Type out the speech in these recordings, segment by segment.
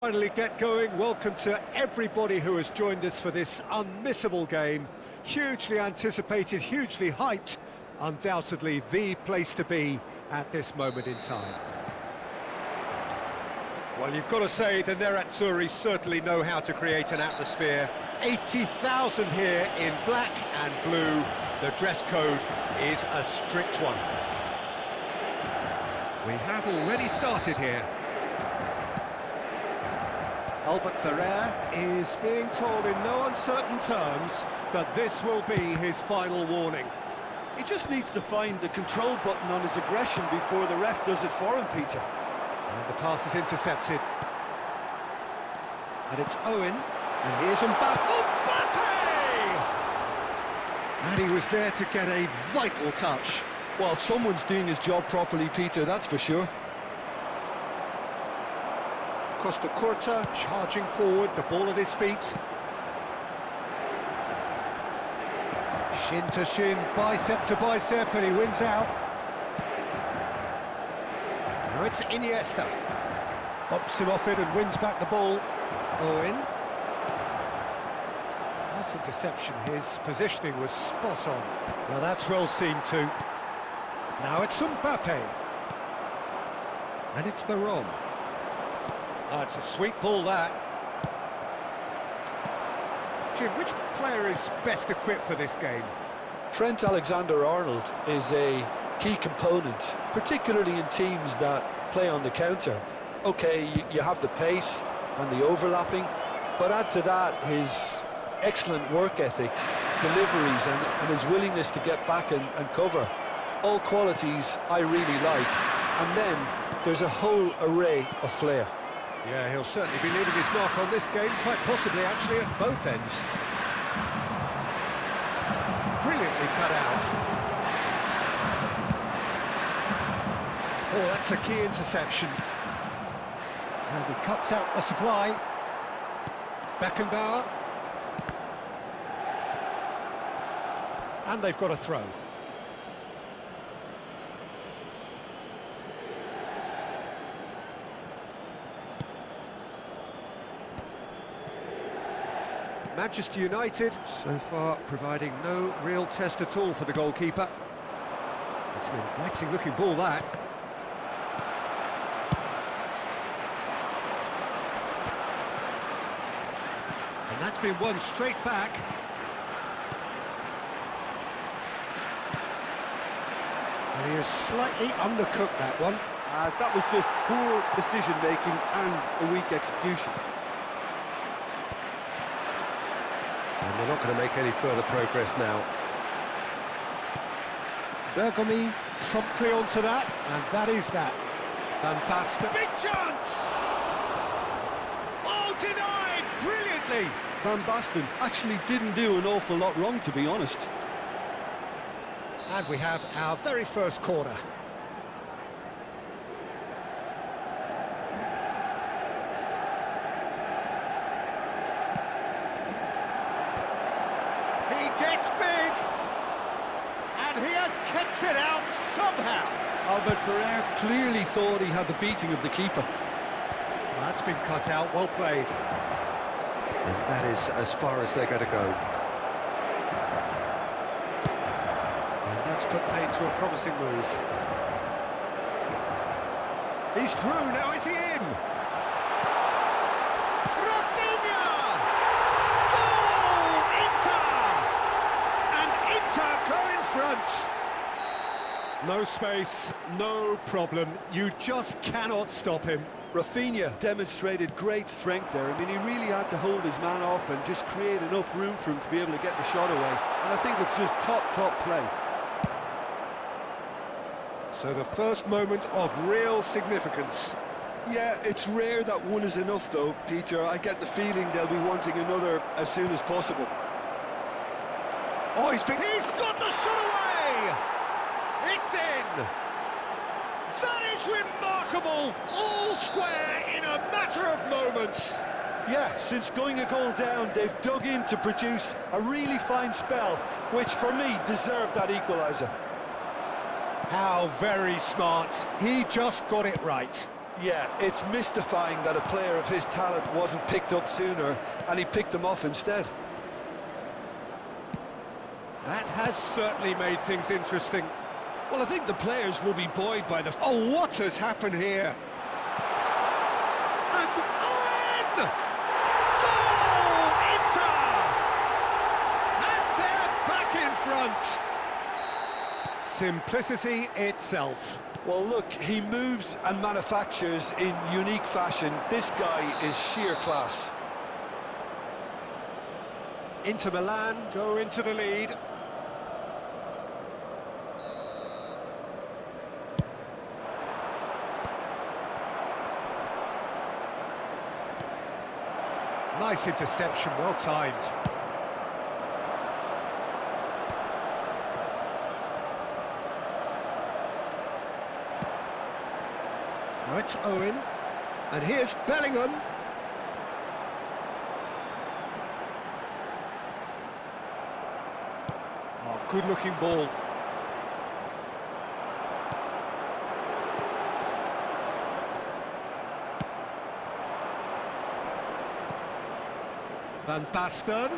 Finally get going. Welcome to everybody who has joined us for this unmissable game. Hugely anticipated, hugely hyped. Undoubtedly the place to be at this moment in time. Well, you've got to say the Nerazzurri certainly know how to create an atmosphere. 80,000 here in black and blue. The dress code is a strict one. We have already started here. Albert Ferrer is being told in no uncertain terms that this will be his final warning. He just needs to find the control button on his aggression before the ref does it for him, Peter. And the pass is intercepted. And it's Owen, and here's Mbappe. And he was there to get a vital touch. Well, someone's doing his job properly, Peter, that's for sure. Costa Curta charging forward, the ball at his feet. Shin to shin, bicep to bicep, and he wins out. Now it's Iniesta. Bumps him off it and wins back the ball. Owen. Nice interception, his positioning was spot on. Now that's well seen too. Now it's Mbappe. And it's Veron. Oh, it's a sweet ball, that. Jim, which player is best equipped for this game? Trent Alexander-Arnold is a key component, particularly in teams that play on the counter. Okay, you have the pace and the overlapping, but add to that his excellent work ethic, deliveries and his willingness to get back and cover. All qualities I really like. And then there's a whole array of flair. Yeah, he'll certainly be leaving his mark on this game, quite possibly actually at both ends. Brilliantly cut out. Oh, that's a key interception. And he cuts out the supply. Beckenbauer. And they've got a throw. Manchester United, so far, providing no real test at all for the goalkeeper. It's an inviting-looking ball, that. And that's been won straight back. And he has slightly undercooked that one. That was just poor decision-making and a weak execution. And they're not going to make any further progress now. Bergomi promptly onto that, and that is that. Van Basten. Big chance! Oh, denied brilliantly! Van Basten actually didn't do an awful lot wrong, to be honest. And we have our very first corner. Gets big, and he has kept it out somehow. Albert Ferrer clearly thought he had the beating of the keeper. Well, that's been cut out, well played. And that is as far as they're going to go. And that's put paid to a promising move. He's through, now is he in? No space, no problem. You just cannot stop him. Rafinha demonstrated great strength there. I mean, he really had to hold his man off and just create enough room for him to be able to get the shot away. And I think it's just top play. So the first moment of real significance. Yeah, it's rare that one is enough, though, Peter. I get the feeling they'll be wanting another as soon as possible. Oh, he's got the shot away! It's in! That is remarkable! All square in a matter of moments! Yeah, since going a goal down, they've dug in to produce a really fine spell, which for me deserved that equaliser. How very smart. He just got it right. Yeah, it's mystifying that a player of his talent wasn't picked up sooner, and he picked them off instead. That has certainly made things interesting. Well, I think the players will be buoyed by the... Oh, what has happened here? And Owen! Goal! Inter! And they're back in front. Simplicity itself. Well, look, he moves and manufactures in unique fashion. This guy is sheer class. Inter Milan go into the lead. Nice interception, well timed. Now it's Owen, and here's Bellingham. Oh, good-looking ball. Van Basten.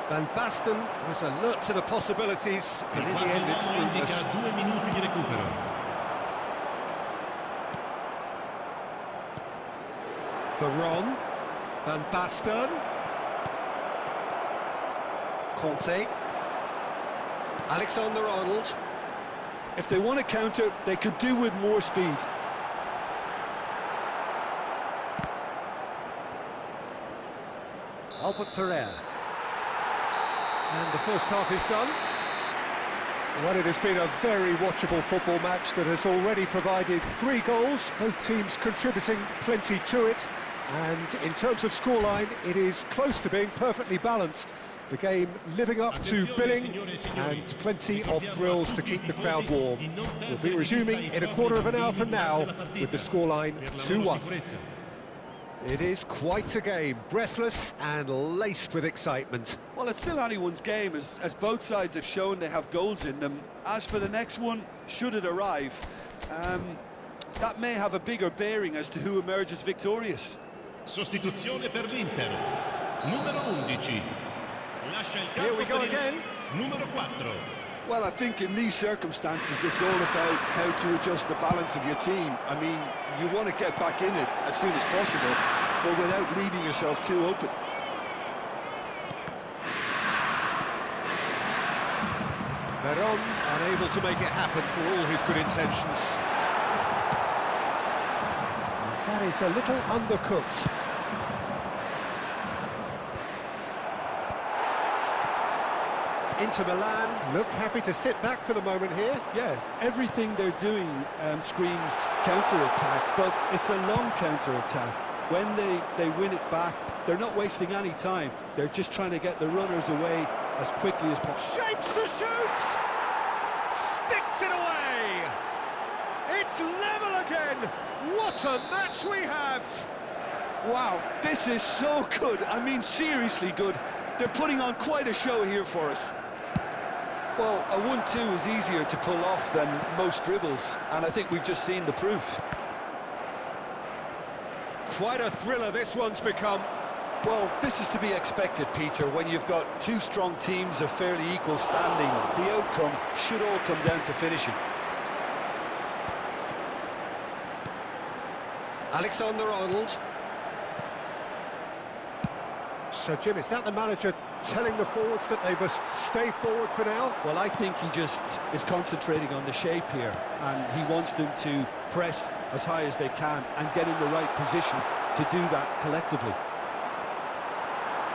Van Basten was alert to the possibilities, but in the end it's fruitless. 2 minuti di recupero. Baron, Van Basten, Conte, Alexander-Arnold. If they want to counter, they could do with more speed. Albert Ferrer. And the first half is done. Well, it has been a very watchable football match that has already provided 3 goals, both teams contributing plenty to it. And in terms of scoreline, it is close to being perfectly balanced. The game living up to billing and plenty of thrills to keep the crowd warm. We'll be resuming in a quarter of an hour from now with the scoreline 2-1. It is quite a game, breathless and laced with excitement. Well, it's still anyone's game, as both sides have shown they have goals in them. As for the next one, should it arrive, that may have a bigger bearing as to who emerges victorious. Sostituzione per l'Inter. Numero 11. Lascia il campo. Here we go per il again. Numero 4. Well, I think in these circumstances, it's all about how to adjust the balance of your team. I mean, you want to get back in it as soon as possible, but without leaving yourself too open. Veron unable to make it happen for all his good intentions. And that is a little undercooked. Inter Milan look happy to sit back for the moment here. Yeah, everything they're doing screams counter-attack, but it's a long counter-attack. When they win it back, they're not wasting any time. They're just trying to get the runners away as quickly as possible. Shapes to shoot! Sticks it away! It's level again! What a match we have! Wow, this is so good. I mean, seriously good. They're putting on quite a show here for us. Well, a 1-2 is easier to pull off than most dribbles, and I think we've just seen the proof. Quite a thriller this one's become. Well, this is to be expected, Peter. When you've got 2 strong teams of fairly equal standing, the outcome should all come down to finishing. Alexander-Arnold. So, Jim, is that the manager telling the forwards that they must stay forward for now? Well, I think he just is concentrating on the shape here, and he wants them to press as high as they can and get in the right position to do that collectively.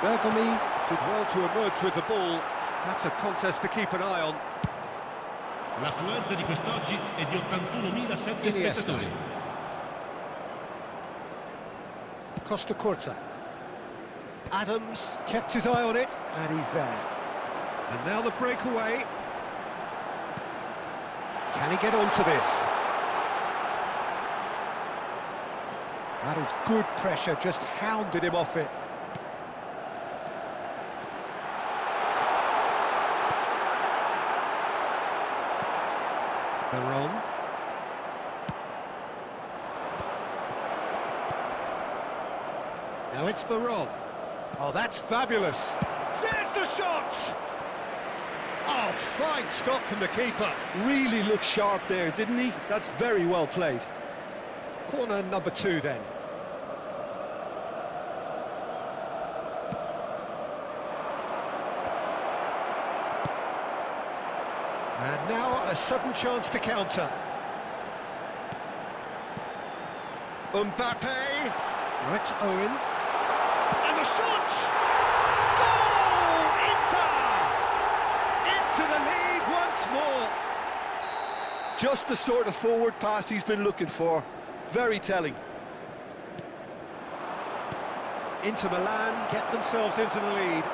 Bergomi did well to emerge with the ball. That's a contest to keep an eye on. L'affluenza di quest'oggi è di 81.007 Iniesta. spettatori. Costa Curta. Adams kept his eye on it, and he's there. And now the breakaway. Can he get onto this? That is good pressure, just hounded him off it. Veron. Now it's Baron. Oh, that's fabulous. There's the shot! Oh, fine stop from the keeper. Really looked sharp there, didn't he? That's very well played. Corner number 2 then. And now a sudden chance to counter. Mbappe. Now it's Owen. And the shot! Goal! Inter! Into the lead once more. Just the sort of forward pass he's been looking for. Very telling. Inter Milan get themselves into the lead.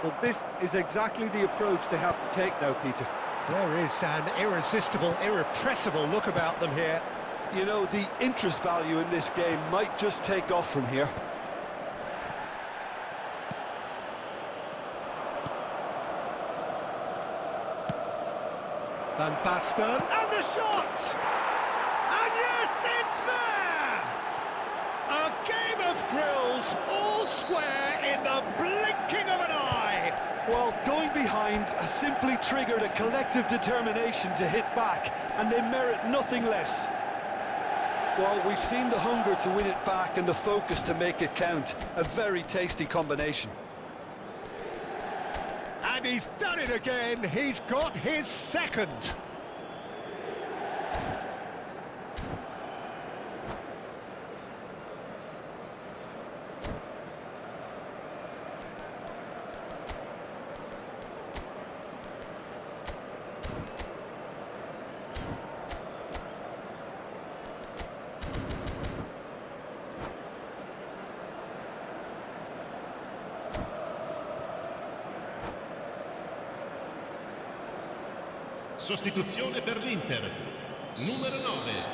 Well, this is exactly the approach they have to take now, Peter. There is an irresistible, irrepressible look about them here. You know, the interest value in this game might just take off from here. Van Basten, and the shot! And yes, it's there! A game of thrills, all square in the blinking of an eye! Well, going behind has simply triggered a collective determination to hit back, and they merit nothing less. Well, we've seen the hunger to win it back and the focus to make it count. A very tasty combination. And he's done it again, he's got his second. Sostituzione per l'Inter. Numero 9.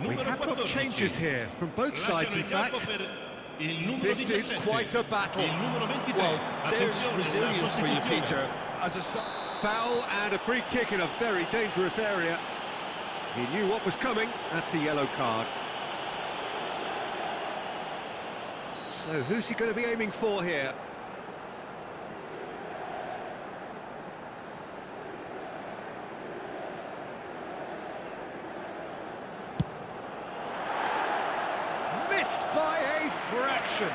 We Numero have got 14. changes here, from both sides in Lasciano il campo fact. per il numero This is 17. quite a battle. Il numero 23. Well, there's Attenzione, resilience una for you, sostituzione. Peter. As a Foul and a free kick in a very dangerous area. He knew what was coming, that's a yellow card. So who's he going to be aiming for here? Missed by a fraction.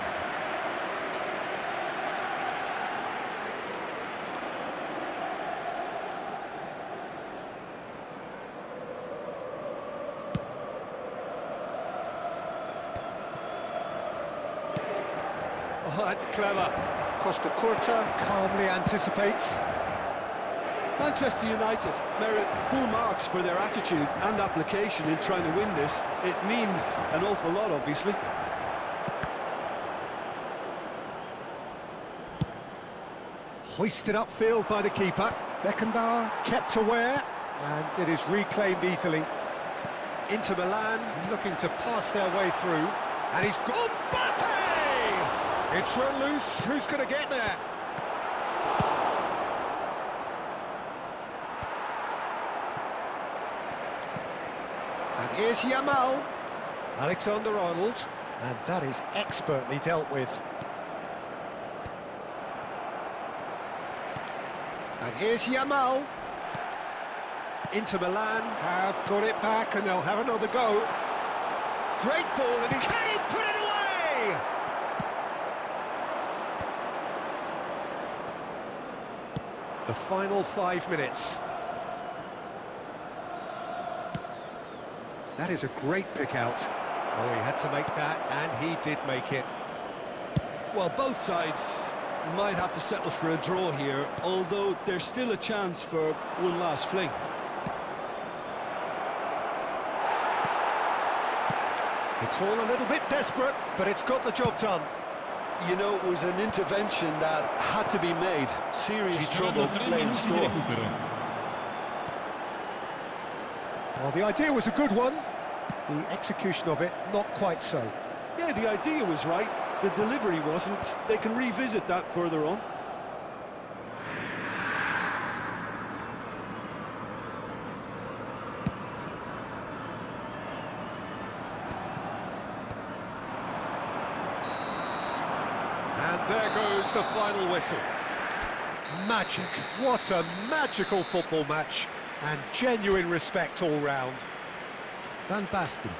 Oh, that's clever. Costa Curta calmly anticipates. Manchester United merit full marks for their attitude and application in trying to win this. It means an awful lot, obviously. Hoisted upfield by the keeper. Beckenbauer kept aware, and it is reclaimed easily. Inter Milan looking to pass their way through, and he's gone. Mbappe! It's run loose. Who's going to get there? And here's Yamal. Alexander-Arnold, and that is expertly dealt with. And here's Yamal. Inter Milan have got it back, and they'll have another go. Great ball, and can he put it away? The final 5 minutes. That is a great pick out. Oh, he had to make that, and he did make it. Well, both sides might have to settle for a draw here, although there's still a chance for one last fling. It's all a little bit desperate, but it's got the job done. You know, it was an intervention that had to be made. Serious trouble lay in store. Well, the idea was a good one. The execution of it, not quite so. Yeah, the idea was right. The delivery wasn't. They can revisit that further on. And there goes the final whistle. Magic. What a magical football match. And genuine respect all round. Van Basten.